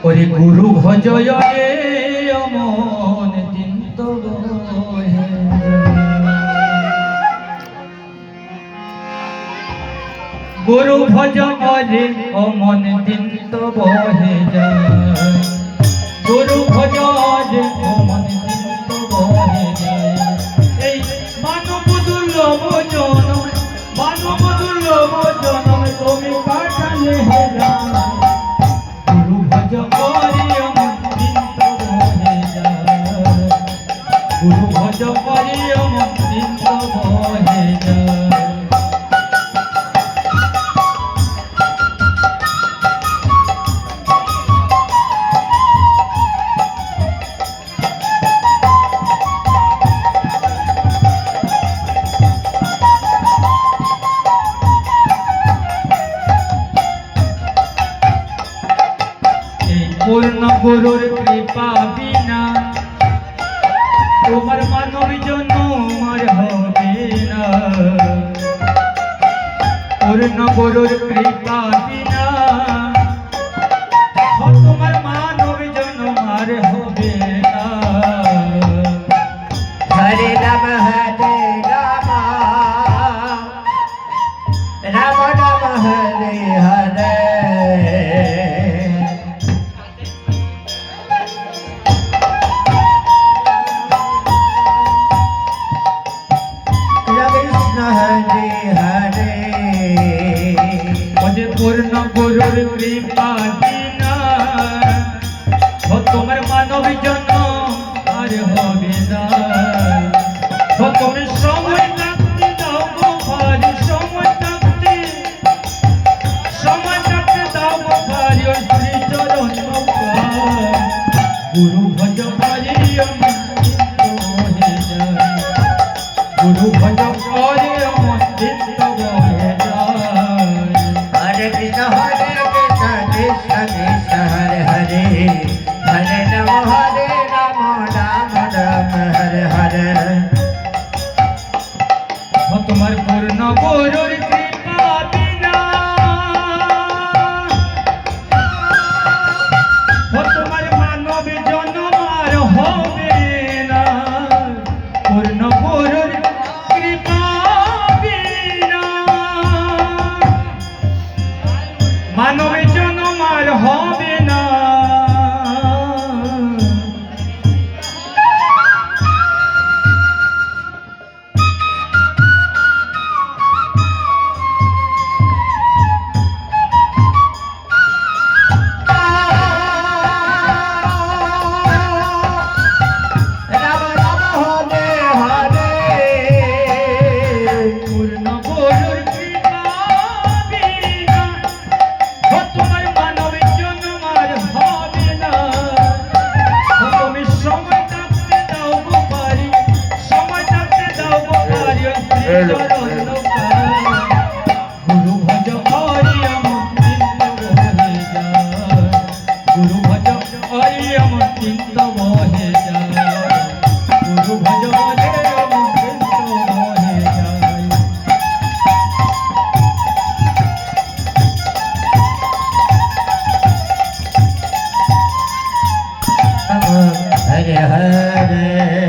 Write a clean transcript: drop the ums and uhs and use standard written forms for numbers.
ওরে গুরু ভজয় রে অমন দিন তো বহে গুরু ভজয় রে অমন দিন তো বহে যায় গুরু ভজয় রে অমন দিন তো বহে যায় এই মানব দুর্লভ জনম মানব দুর্লভ জনম তুমি পাঠালে হে রাম গুরু ভজ করি অমন দিন তো বহে যায় গুরু ভজ করি অমন দিন তো বহে যায় পূর্ণ গুরুর কৃপা বিনা তোমার মানব জন্ম আর হবে না পূর্ণ গুরুর কৃপা বিনা তোমার মানব জন্ম আর হবে না হরে রাম রাম রাম হরে হরে পূর্ণ গুরুর কৃপা বিনা তোমার মানব জন্ম আর হবে না তুমি সময় থাকতে দাও গো ভারি সময় থাকতে দাও গো ভারি শ্রী চরণ গুরু ভজ